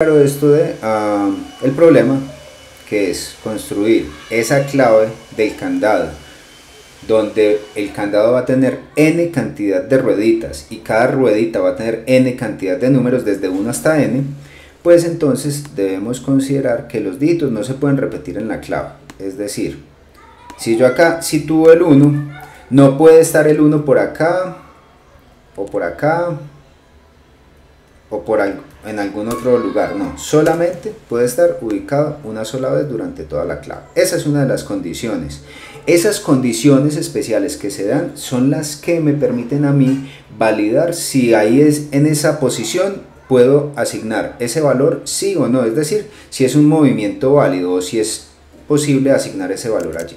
Claro, esto de el problema que es construir esa clave del candado, donde el candado va a tener n cantidad de rueditas y cada ruedita va a tener n cantidad de números desde 1 hasta n, pues entonces debemos considerar que los dígitos no se pueden repetir en la clave. Es decir, si yo acá sitúo el 1, no puede estar el 1 por acá o por acá o en algún otro lugar, no, solamente puede estar ubicado una sola vez durante toda la clave. Esa es una de las condiciones. Esas condiciones especiales que se dan son las que me permiten a mí validar si ahí es en esa posición puedo asignar ese valor sí o no, es decir, si es un movimiento válido o si es posible asignar ese valor allí.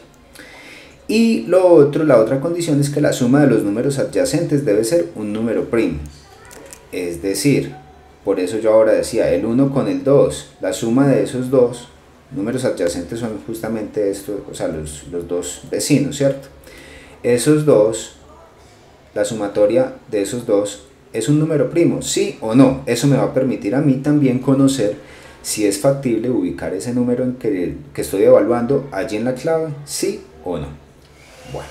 Y la otra condición es que la suma de los números adyacentes debe ser un número primo. Es decir, por eso yo ahora decía el 1 con el 2, la suma de esos dos números adyacentes son justamente estos, o sea, los dos vecinos, ¿cierto? Esos dos, la sumatoria de esos dos es un número primo, sí o no. Eso me va a permitir a mí también conocer si es factible ubicar ese número en que estoy evaluando allí en la clave, sí o no. Bueno,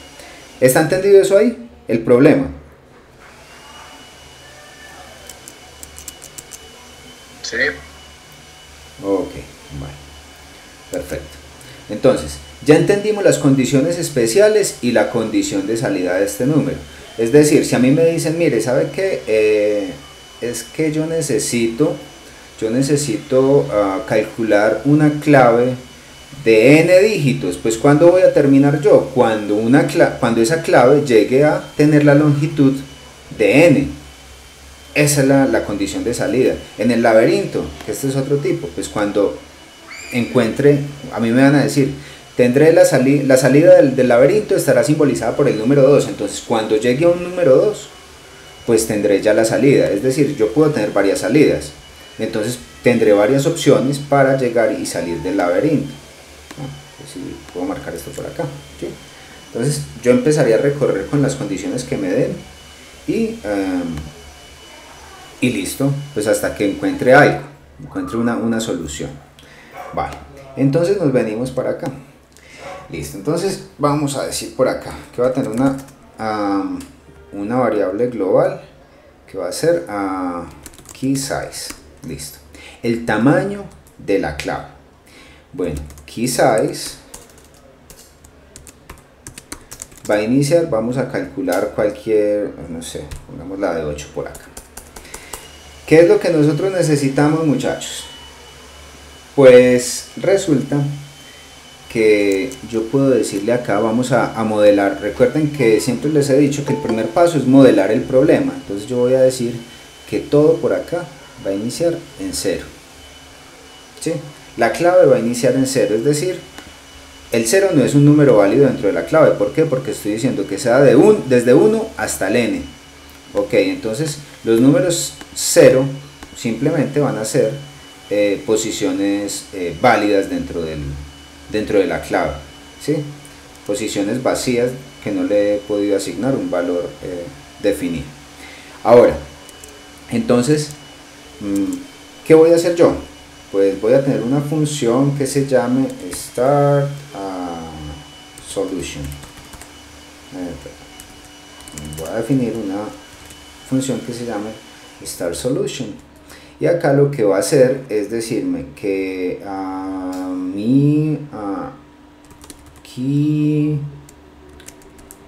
¿está entendido eso ahí? El problema. Sí. Ok, bueno, perfecto. Entonces, ya entendimos las condiciones especiales y la condición de salida de este número. Es decir, si a mí me dicen, mire, ¿sabe qué? Es que yo necesito calcular una clave de n dígitos. Pues ¿cuándo voy a terminar yo? Cuando esa clave llegue a tener la longitud de n. Esa es la condición de salida. En el laberinto, que este es otro tipo, pues cuando encuentre, a mí me van a decir, tendré la salida del laberinto estará simbolizada por el número 2, entonces cuando llegue a un número 2, pues tendré ya la salida, es decir, yo puedo tener varias salidas, entonces tendré varias opciones para llegar y salir del laberinto. Pues sí, puedo marcar esto por acá, ¿sí? Entonces yo empezaría a recorrer con las condiciones que me den y listo, pues hasta que encuentre algo, encuentre una solución. Vale, entonces nos venimos para acá. Listo, entonces vamos a decir por acá que va a tener una variable global que va a ser key size. Listo, el tamaño de la clave. Bueno, key size va a iniciar, vamos a calcular cualquier, no sé, pongamos la de 8 por acá. ¿Qué es lo que nosotros necesitamos, muchachos? Pues resulta que yo puedo decirle acá, vamos a modelar. Recuerden que siempre les he dicho que el primer paso es modelar el problema. Entonces yo voy a decir que todo por acá va a iniciar en 0. ¿Sí? La clave va a iniciar en 0, es decir, el 0 no es un número válido dentro de la clave. ¿Por qué? Porque estoy diciendo que sea desde 1 hasta el n. Ok, entonces los números 0 simplemente van a ser posiciones válidas dentro de la clave, ¿sí? Posiciones vacías que no le he podido asignar un valor definido. Ahora, entonces, ¿qué voy a hacer yo? Pues voy a tener una función que se llame start solution. Voy a definir una función que se llame start solution, y acá lo que va a hacer es decirme que mi key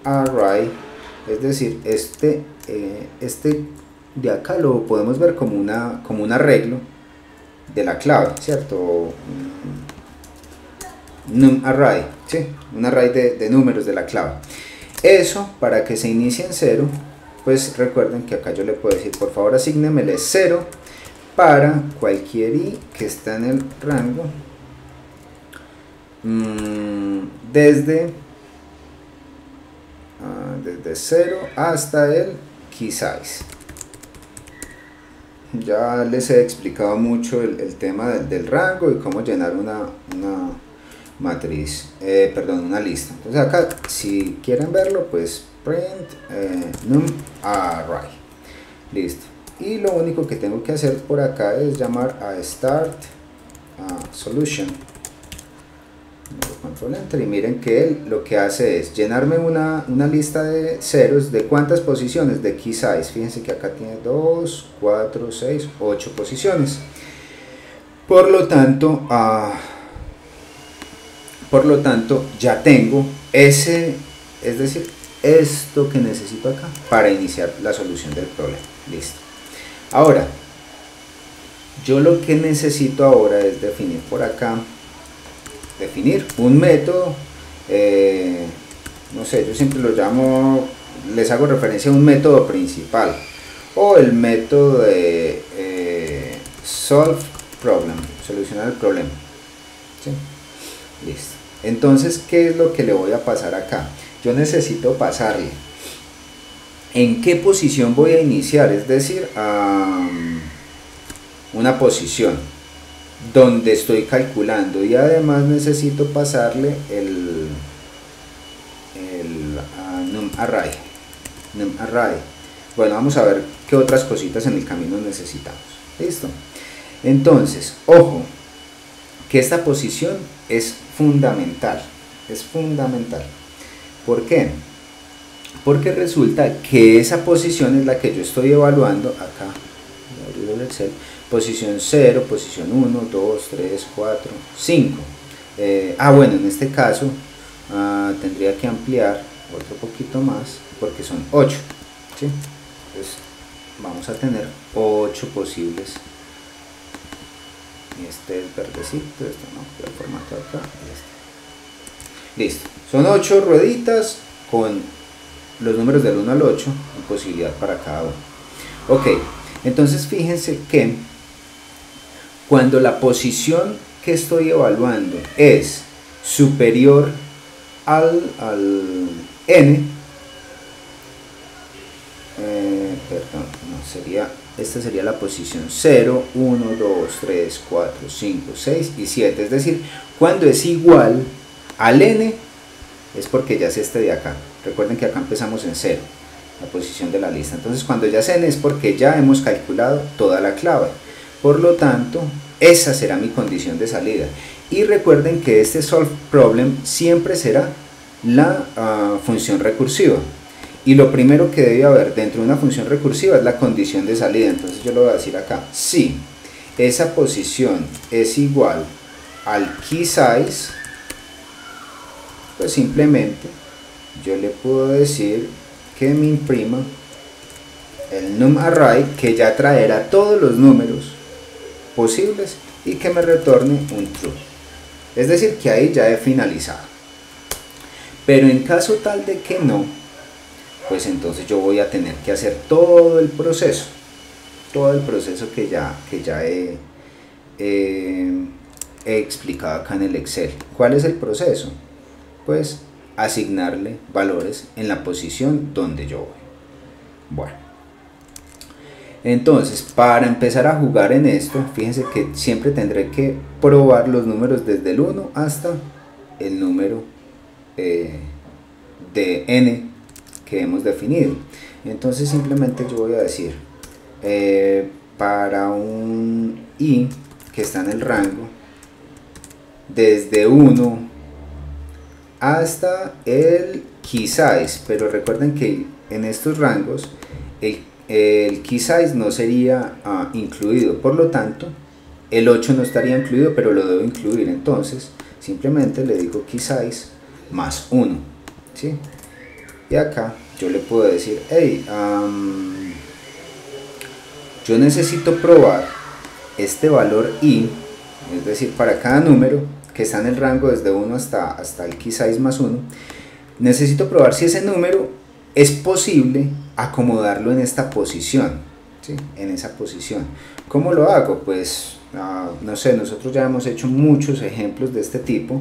array, es decir, este de acá lo podemos ver como un arreglo de la clave, ¿cierto? Num array, ¿sí? Un array de números de la clave. Eso, para que se inicie en 0, pues recuerden que acá yo le puedo decir, por favor asígnemele 0 para cualquier i que está en el rango desde 0 hasta el key size. Ya les he explicado mucho el tema del rango y cómo llenar una matriz, una lista. Entonces acá, si quieren verlo, pues print num array. Listo. y lo único que tengo que hacer por acá es llamar a start solution, control enter, y miren que él lo que hace es llenarme una lista de ceros de cuántas posiciones de key size. Fíjense que acá tiene 2, 4, 6, 8 posiciones. Por lo tanto ya tengo ese, es decir, esto que necesito acá para iniciar la solución del problema. Listo. Ahora, yo lo que necesito ahora es definir por acá, definir un método, no sé, yo siempre lo llamo, les hago referencia a un método principal o el método de solve problem, solucionar el problema. ¿Sí? Listo. Entonces, ¿qué es lo que le voy a pasar acá? Yo necesito pasarle en qué posición voy a iniciar, es decir, una posición donde estoy calculando, y además necesito pasarle el num array. Bueno, vamos a ver qué otras cositas en el camino necesitamos. Listo. Entonces, ojo, que esta posición es fundamental. Es fundamental. ¿Por qué? Porque resulta que esa posición es la que yo estoy evaluando acá. Voy a abrir el Excel. Posición 0, posición 1, 2, 3, 4, 5. Bueno, en este caso tendría que ampliar otro poquito más porque son 8. ¿Sí? Entonces vamos a tener 8 posibles. Y este es verdecito, esto no, el formato acá y este. Listo, son 8 rueditas con los números del 1 al 8 y posibilidad para cada uno. Ok, entonces fíjense que cuando la posición que estoy evaluando es superior al n, perdón, no, esta sería la posición 0, 1, 2, 3, 4, 5, 6 y 7, es decir, cuando es igual al n es porque ya es este de acá. Recuerden que acá empezamos en 0, la posición de la lista. Entonces cuando ya es n es porque ya hemos calculado toda la clave. Por lo tanto, esa será mi condición de salida. Y recuerden que este solve problem siempre será la función recursiva. Y lo primero que debe haber dentro de una función recursiva es la condición de salida. Entonces yo lo voy a decir acá. Si esa posición es igual al key size, pues simplemente yo le puedo decir que me imprima el num array, que ya traerá todos los números posibles y que me retorne un true. Es decir, que ahí ya he finalizado. Pero en caso tal de que no, pues entonces yo voy a tener que hacer todo el proceso que ya he explicado acá en el Excel. ¿Cuál es el proceso? Pues asignarle valores en la posición donde yo voy. Bueno, entonces para empezar a jugar en esto, fíjense que siempre tendré que probar los números desde el 1 hasta el número de n que hemos definido. Entonces simplemente yo voy a decir para un i que está en el rango desde 1 hasta el key size, pero recuerden que en estos rangos el key size no sería incluido, por lo tanto el 8 no estaría incluido, pero lo debo incluir. Entonces simplemente le digo key size más 1, ¿sí? Y acá yo le puedo decir, hey, yo necesito probar este valor i, es decir, para cada número que está en el rango desde 1 hasta el key size más 1, necesito probar si ese número es posible acomodarlo en esta posición, ¿sí? En esa posición. ¿Cómo lo hago? Pues no sé, nosotros ya hemos hecho muchos ejemplos de este tipo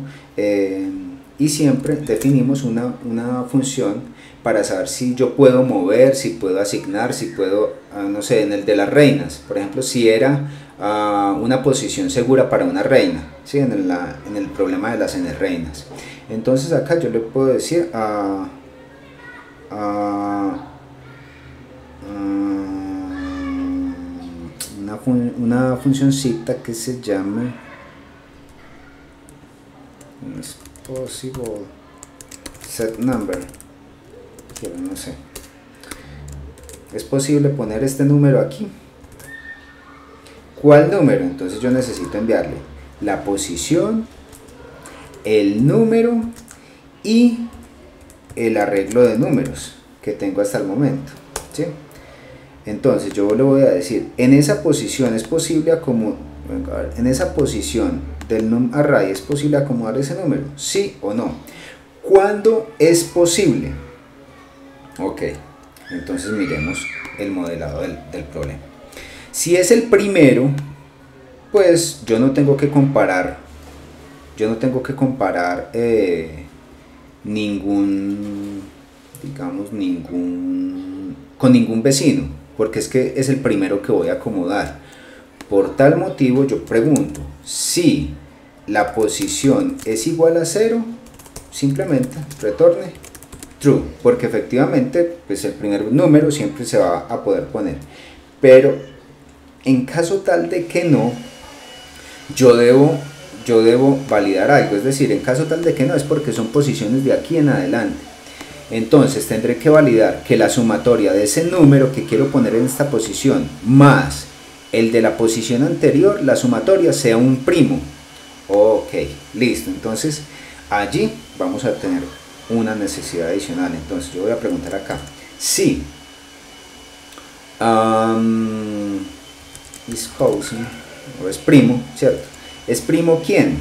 y siempre definimos una función para saber si yo puedo mover, si puedo asignar, si puedo, no sé, en el de las reinas, por ejemplo, si era una posición segura para una reina, ¿sí? En el problema de las n reinas. Entonces acá yo le puedo decir una funcioncita que se llama is possible set number, no sé, es posible poner este número aquí. ¿Cuál número? Entonces yo necesito enviarle la posición, el número y el arreglo de números que tengo hasta el momento, ¿sí? Entonces yo le voy a decir, en esa posición es posible acomodar, en esa posición del num_array es posible acomodar ese número, sí o no. ¿Cuándo es posible? Ok, entonces miremos el modelado del problema. Si es el primero, pues yo no tengo que comparar, ningún, digamos, con ningún vecino, porque es que es el primero que voy a acomodar. Por tal motivo yo pregunto, si la posición es igual a 0, simplemente retorne true, porque efectivamente pues el primer número siempre se va a poder poner. Pero en caso tal de que no, yo debo validar algo, es decir, en caso tal de que no, es porque son posiciones de aquí en adelante. Entonces tendré que validar que la sumatoria de ese número que quiero poner en esta posición más el de la posición anterior, la sumatoria sea un primo. Ok, listo. Entonces allí vamos a tener una necesidad adicional. Entonces yo voy a preguntar acá si is cousin, o es primo, ¿cierto? ¿Es primo quién?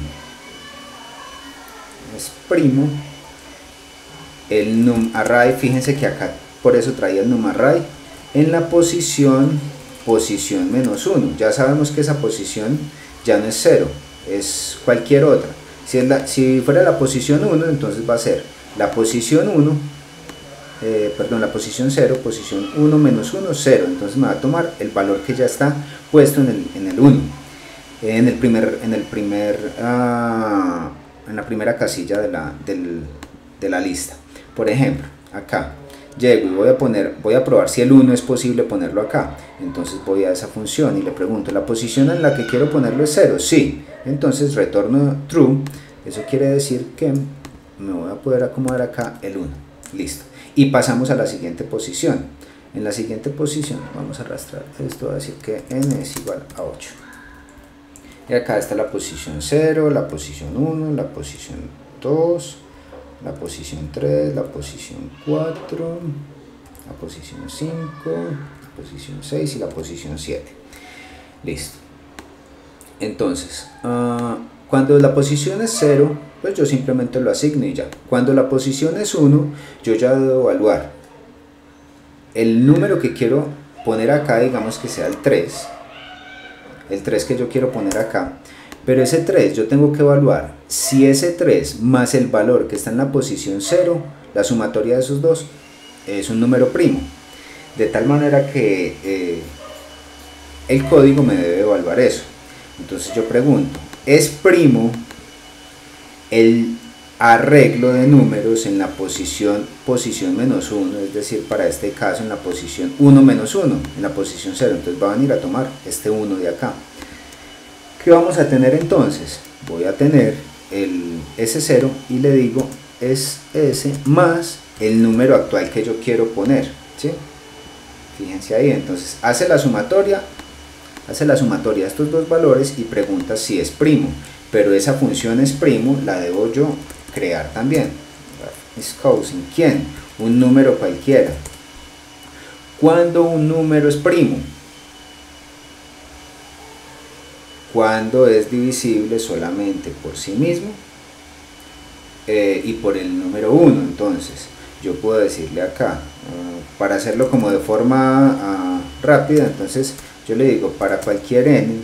Es primo el num_array. Fíjense que acá por eso traía el num_array en la posición menos 1. Ya sabemos que esa posición ya no es 0, es cualquier otra. Si fuera la posición 1, entonces va a ser la posición 1, la posición 0, posición 1 menos 1, 0. Entonces me va a tomar el valor que ya está puesto en el 1, en la primera casilla de la lista. Por ejemplo, acá llego y voy a probar si el 1 es posible ponerlo acá. Entonces voy a esa función y le pregunto, ¿la posición en la que quiero ponerlo es 0? Sí. Entonces retorno true. Eso quiere decir que me voy a poder acomodar acá el 1. Listo. Y pasamos a la siguiente posición. En la siguiente posición vamos a arrastrar esto, va a decir que n es igual a 8. Y acá está la posición 0, la posición 1, la posición 2, la posición 3, la posición 4, la posición 5, la posición 6 y la posición 7. Listo. Entonces, cuando la posición es 0, pues yo simplemente lo asigno y ya. Cuando la posición es 1, yo ya debo evaluar el número que quiero poner acá, digamos que sea el 3 que yo quiero poner acá. Pero ese 3 yo tengo que evaluar si ese 3 más el valor que está en la posición 0, la sumatoria de esos dos, es un número primo. De tal manera que el código me debe evaluar eso. Entonces yo pregunto, ¿es primo el arreglo de números en la posición menos 1? Es decir, para este caso en la posición 1 menos 1, en la posición 0. Entonces va a venir a tomar este 1 de acá. ¿Qué vamos a tener entonces? Voy a tener el S0 y le digo es S más el número actual que yo quiero poner, ¿sí? Fíjense ahí, entonces hace la sumatoria de estos dos valores y pregunta si es primo, pero esa función es primo la debo yo crear también. Is cousin, ¿quién? Un número cualquiera. ¿Cuándo un número es primo? Cuando es divisible solamente por sí mismo y por el número 1. Entonces yo puedo decirle acá, para hacerlo como de forma rápida, entonces yo le digo para cualquier n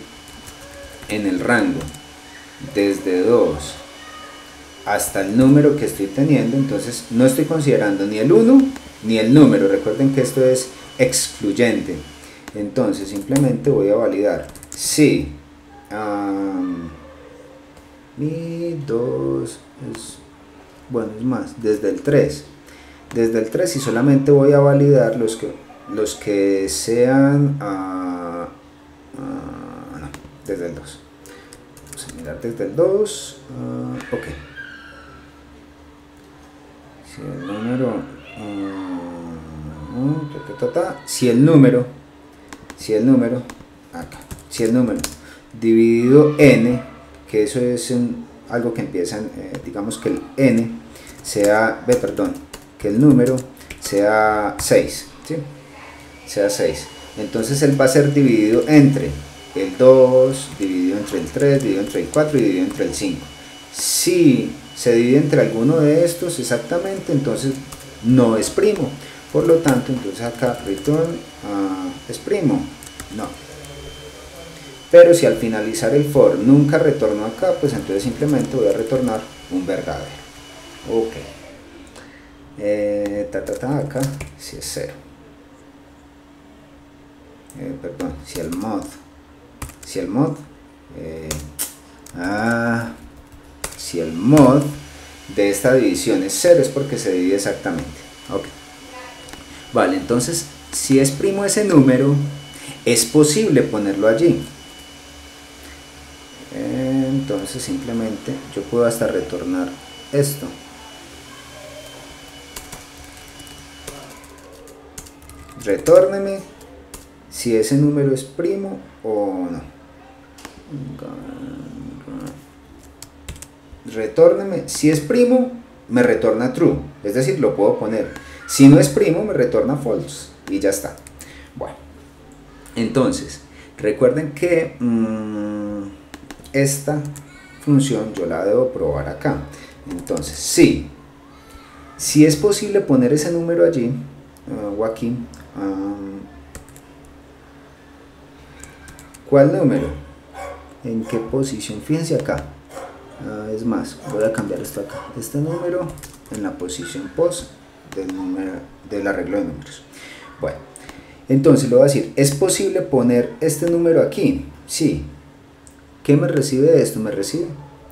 en el rango desde 2 hasta el número que estoy teniendo. Entonces no estoy considerando ni el 1 ni el número, recuerden que esto es excluyente. Entonces simplemente voy a validar si y 2 es, bueno, es más, desde el 3 y solamente voy a validar los que sean desde el 2. Vamos a mirar desde el 2. Ok. Si el número... si el número dividido n, que eso es algo que empieza en, digamos que el n sea, que el número sea 6, ¿sí? Sea 6. Entonces él va a ser dividido entre el 2, dividido entre el 3, dividido entre el 4 y dividido entre el 5. Si se divide entre alguno de estos exactamente, entonces no es primo. Por lo tanto, entonces acá return es primo, no. Pero si al finalizar el for nunca retorno acá, pues entonces simplemente voy a retornar un verdadero. Ok. Acá si es 0. Si el mod de esta división es 0 es porque se divide exactamente. Ok. Vale, entonces si es primo ese número, es posible ponerlo allí. Entonces simplemente yo puedo hasta retornar esto. Retórneme si ese número es primo o no. Retórneme si es primo, me retorna true, es decir, lo puedo poner. Si no es primo, me retorna false y ya está. Bueno, entonces recuerden que esta función yo la debo probar acá. Entonces si es posible poner ese número allí, o aquí, ¿cuál número? ¿En qué posición? Fíjense acá. Es más, voy a cambiar esto acá. Este número en la posición post del arreglo de números. Bueno, entonces le voy a decir, ¿es posible poner este número aquí? Sí. ¿Qué me recibe de esto? Me recibe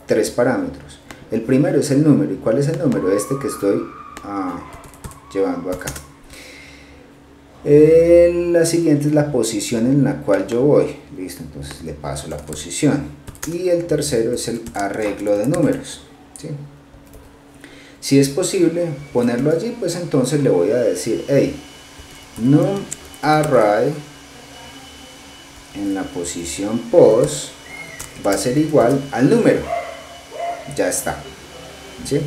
3 parámetros. El primero es el número. ¿Y cuál es el número? Este que estoy llevando acá. La siguiente es la posición en la cual yo voy. Listo, entonces le paso la posición. Y el tercero es el arreglo de números, ¿sí? Si es posible ponerlo allí, pues entonces le voy a decir, hey, num array en la posición post va a ser igual al número. Ya está, ¿sí?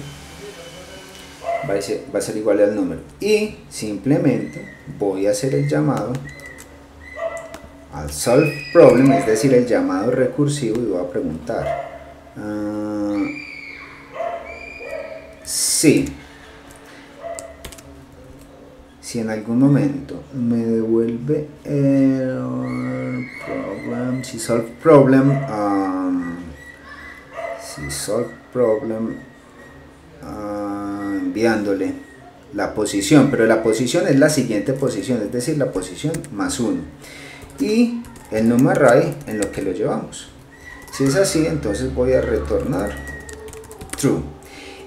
Va a ser igual al número. Y simplemente voy a hacer el llamado al solve problem, es decir, el llamado recursivo, y voy a preguntar si en algún momento me devuelve error problem, si solve problem enviándole la posición, pero la posición es la siguiente posición, es decir, la posición más 1 y el num array en lo que lo llevamos. Si es así, entonces voy a retornar true.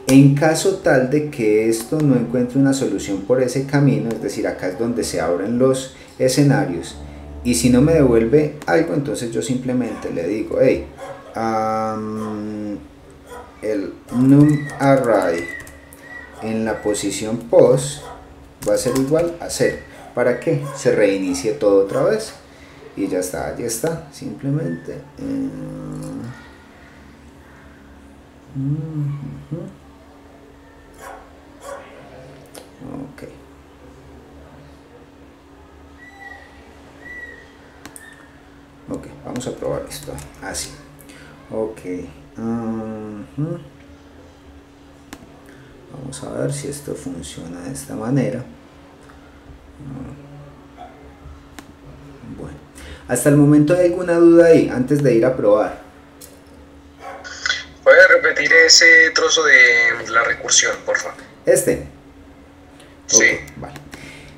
En caso tal de que esto no encuentre una solución por ese camino, es decir, acá es donde se abren los escenarios, y si no me devuelve algo, entonces yo simplemente le digo, hey, el num array en la posición post va a ser igual a 0, para que se reinicie todo otra vez. Y ya está, allí está, simplemente. Ok. Ok, vamos a probar esto así. Ok. Vamos a ver si esto funciona de esta manera. Bueno, hasta el momento hay alguna duda ahí antes de ir a probar. ¿Puede repetir ese trozo de la recursión, por favor? Este. Sí. Okay, vale.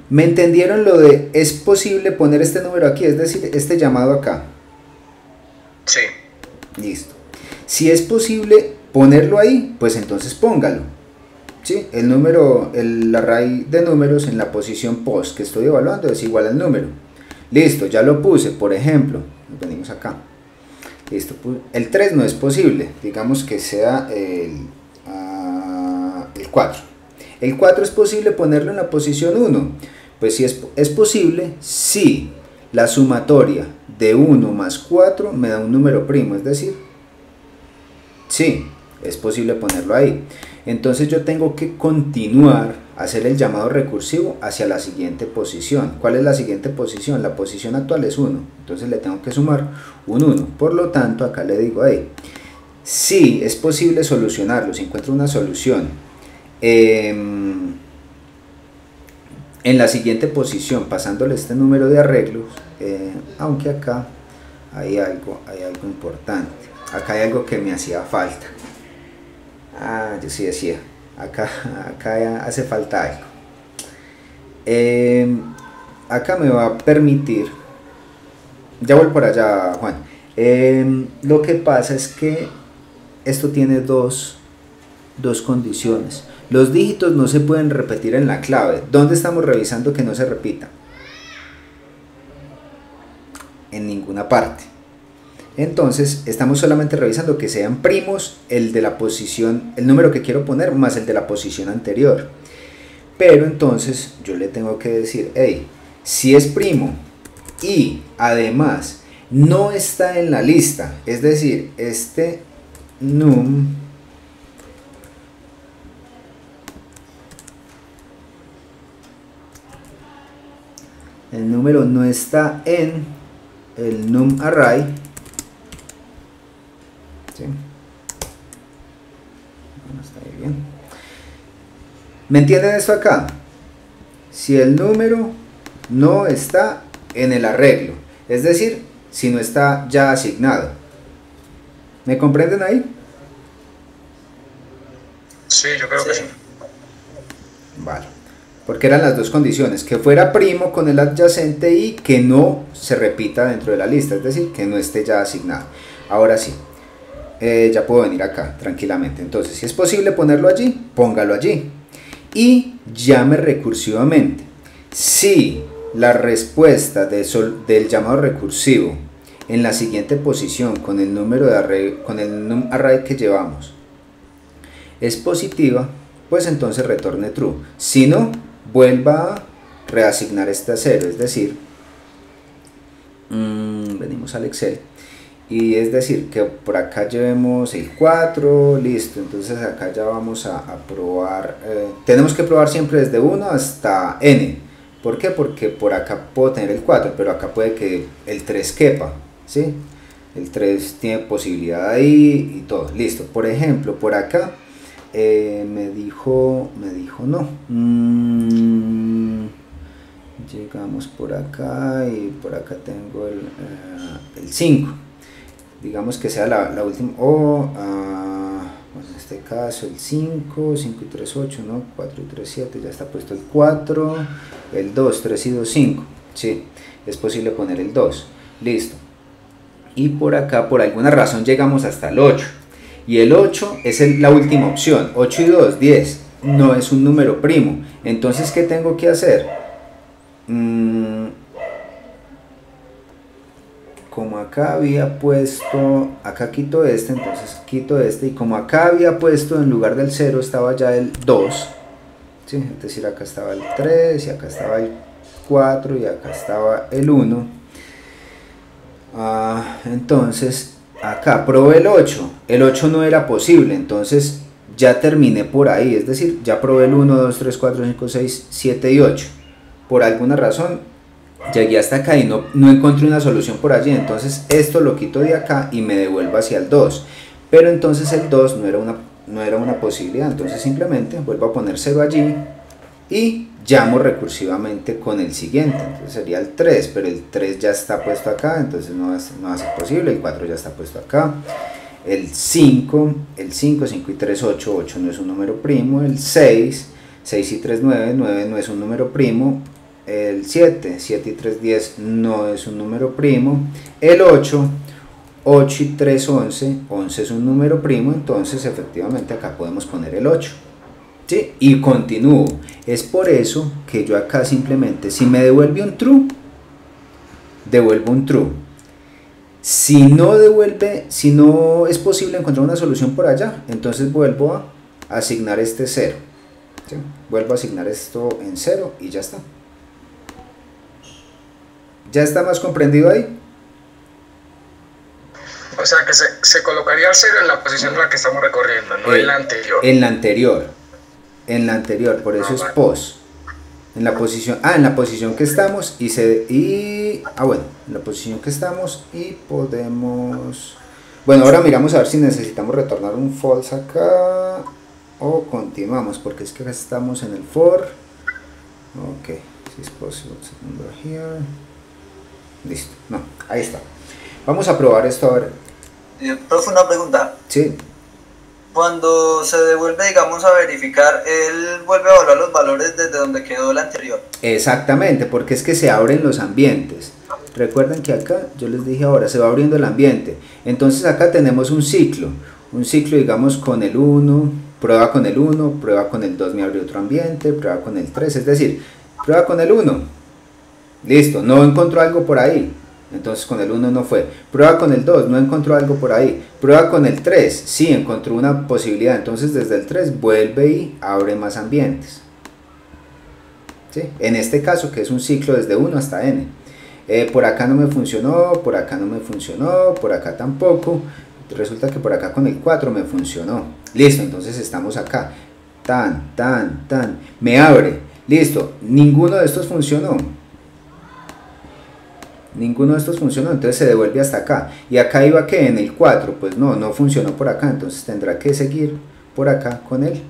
¿Me entendieron lo de es posible poner este número aquí? Es decir, este llamado acá. Sí. Listo. Si es posible ponerlo ahí, pues entonces póngalo. ¿Sí? El número, el array de números en la posición post que estoy evaluando es igual al número. Listo, ya lo puse. Por ejemplo, venimos acá. Listo, el 3 no es posible, digamos que sea el 4. El 4 es posible ponerlo en la posición 1. Pues sí es posible si la sumatoria de 1 más 4 me da un número primo, es decir, sí, es posible ponerlo ahí. Entonces yo tengo que continuar a hacer el llamado recursivo hacia la siguiente posición. ¿Cuál es la siguiente posición? La posición actual es 1, entonces le tengo que sumar un 1. Por lo tanto, acá le digo ahí, sí, es posible solucionarlo, si encuentro una solución en la siguiente posición, pasándole este número de arreglos, aunque acá hay algo importante, acá hay algo que me hacía falta. Yo sí decía, acá hace falta algo. Acá me va a permitir, ya voy por allá, Juan. Lo que pasa es que esto tiene dos condiciones. Los dígitos no se pueden repetir en la clave. ¿Dónde estamos revisando que no se repita? En ninguna parte. Entonces estamos solamente revisando que sean primos el de la posición, el número que quiero poner más el de la posición anterior. Pero entonces yo le tengo que decir, hey, si es primo y además no está en la lista, es decir, este num el número no está en el num array, ¿sí? Bueno, está bien. ¿Me entienden esto acá? Si el número no está en el arreglo, es decir, si no está ya asignado. ¿Me comprenden ahí? Sí, yo creo que sí. Vale. Porque eran las dos condiciones, que fuera primo con el adyacente y que no se repita dentro de la lista, es decir, que no esté ya asignado. Ahora sí, ya puedo venir acá tranquilamente. Entonces, si es posible ponerlo allí, póngalo allí. Y llame recursivamente. Si la respuesta del llamado recursivo en la siguiente posición con el número de array, con el num array que llevamos es positiva, pues entonces retorne true. Si no, vuelva a reasignar este a 0, es decir, venimos al Excel, y es decir que por acá llevemos el 4, listo, entonces acá ya vamos a probar, tenemos que probar siempre desde 1 hasta n. ¿Por qué? Porque por acá puedo tener el 4, pero acá puede que el 3 quepa, ¿sí? El 3 tiene posibilidad ahí y todo, listo. Por ejemplo, por acá me dijo no. Llegamos por acá y por acá tengo el 5. Digamos que sea la última, bueno, en este caso el 5 y 3, 8, ¿no? 4 y 3, 7, ya está puesto el 4, el 2, 3 y 2, 5, sí, es posible poner el 2, listo. Y por acá, por alguna razón, llegamos hasta el 8, y el 8 es la última opción, 8 y 2, 10, no es un número primo. Entonces, ¿qué tengo que hacer? Como acá había puesto, acá quito este, entonces quito este, y como acá había puesto en lugar del 0 estaba ya el 2, ¿sí? Es decir, acá estaba el 3 y acá estaba el 4 y acá estaba el 1. Entonces acá probé el 8 no era posible, entonces ya terminé por ahí, es decir, ya probé el 1, 2, 3, 4, 5, 6, 7 y 8, por alguna razón llegué hasta acá y no encontré una solución por allí, entonces esto lo quito de acá y me devuelvo hacia el 2, pero entonces el 2 no era una posibilidad, entonces simplemente vuelvo a poner 0 allí y llamo recursivamente con el siguiente, entonces sería el 3, pero el 3 ya está puesto acá, entonces no va a ser posible, el 4 ya está puesto acá, el 5 y 3, 8, 8 no es un número primo, el 6 y 3, 9 no es un número primo, el 7 y 3, 10 no es un número primo, el 8 y 3, 11 es un número primo, entonces efectivamente acá podemos poner el 8, ¿sí? Y continúo. Es por eso que yo acá simplemente, si me devuelve un true, devuelvo un true. Si no devuelve, si no es posible encontrar una solución por allá, entonces vuelvo a asignar este 0. ¿Sí? Vuelvo a asignar esto en 0 y ya está. ¿Ya está más comprendido ahí? O sea que se colocaría el 0 en la posición en la que estamos recorriendo, no en la anterior. En la anterior. En la anterior, por eso es vale. pos. En la posición que estamos bueno, en la posición que estamos y podemos... Bueno, ahora miramos a ver si necesitamos retornar un false acá o continuamos, porque es que acá estamos en el for. Ok, si es possible, segundo here. Listo, no, ahí está. Vamos a probar esto a ver. Profe, una pregunta. Sí. Cuando se devuelve, digamos, a verificar, él vuelve a evaluar los valores desde donde quedó el anterior. Exactamente, porque es que se abren los ambientes. Recuerden que acá, yo les dije ahora, se va abriendo el ambiente. Entonces acá tenemos un ciclo digamos con el 1, prueba con el 1, prueba con el 2, me abre otro ambiente, prueba con el 3, es decir, prueba con el 1. Listo, no encontró algo por ahí. Entonces con el 1 no fue. Prueba con el 2, no encontró algo por ahí. Prueba con el 3, sí, encontró una posibilidad. Entonces desde el 3 vuelve y abre más ambientes. ¿Sí? En este caso, que es un ciclo desde 1 hasta n. Por acá no me funcionó, por acá no me funcionó, por acá tampoco. Resulta que por acá con el 4 me funcionó. Listo, entonces estamos acá. Me abre. Listo, ninguno de estos funcionó. Ninguno de estos funcionó, entonces se devuelve hasta acá. Y acá iba que en el 4, pues no funcionó por acá, entonces tendrá que seguir por acá con el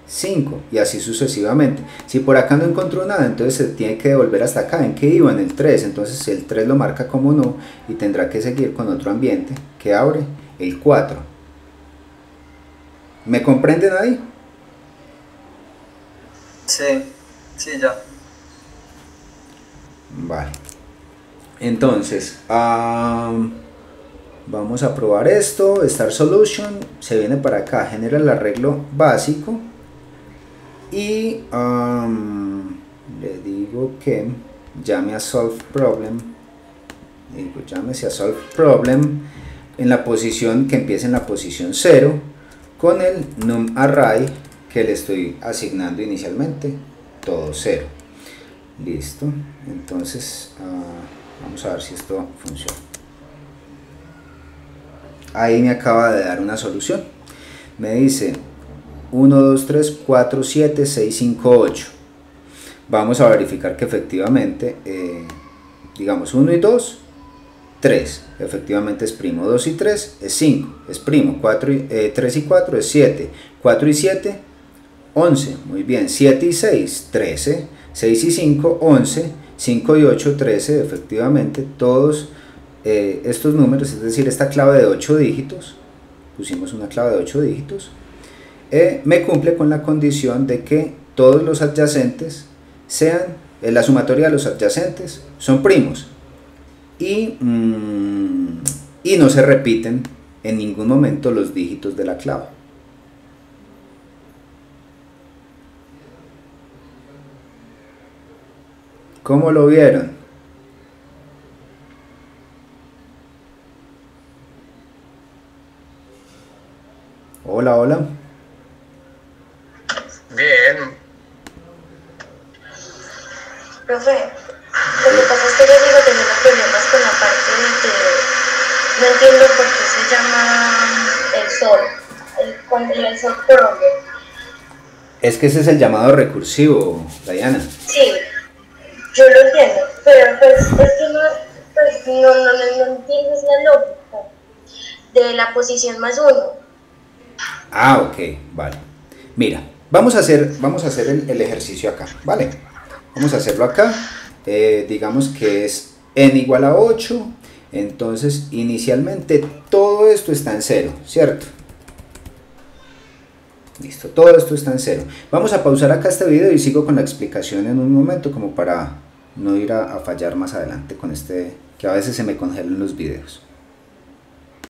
5 y así sucesivamente. Si por acá no encontró nada, entonces se tiene que devolver hasta acá. ¿En qué iba? En el 3, entonces el 3 lo marca como no y tendrá que seguir con otro ambiente que abre el 4. ¿Me comprenden ahí? Sí, ya. Vale. Entonces, vamos a probar esto. Start Solution, se viene para acá, genera el arreglo básico y le digo que llame a Solve Problem. Digo, llámese a Solve Problem en la posición que empiece en la posición 0 con el num array que le estoy asignando inicialmente, todo 0. Listo, entonces vamos a ver si esto funciona. Ahí me acaba de dar una solución. Me dice 1, 2, 3, 4, 7, 6, 5, 8. Vamos a verificar que efectivamente, digamos 1 y 2, 3. Efectivamente es primo. 2 y 3 es 5. Es primo. 3 y 4 es 7. 4 y 7, 11. Muy bien. 7 y 6, 13. 6 y 5, 11. 5 y 8, 13, efectivamente, todos estos números, es decir, esta clave de 8 dígitos, pusimos una clave de 8 dígitos, me cumple con la condición de que todos los adyacentes sean, la sumatoria de los adyacentes son primos y no se repiten en ningún momento los dígitos de la clave. ¿Cómo lo vieron? Hola, hola. Bien. Profe, lo que pasa es que yo sigo teniendo problemas con la parte de que no entiendo por qué se llama el sol, el sol problem. Es que ese es el llamado recursivo, Diana. Sí, yo lo entiendo, pero pues es que no entiendes la lógica de la posición más 1. Ah, ok, vale. Mira, vamos a hacer el ejercicio acá, ¿vale? Vamos a hacerlo acá. Digamos que es n igual a 8. Entonces, inicialmente todo esto está en 0, ¿cierto? Listo, todo esto está en 0. Vamos a pausar acá este video y sigo con la explicación en un momento como para no ir a fallar más adelante con este, que a veces se me congelan los videos.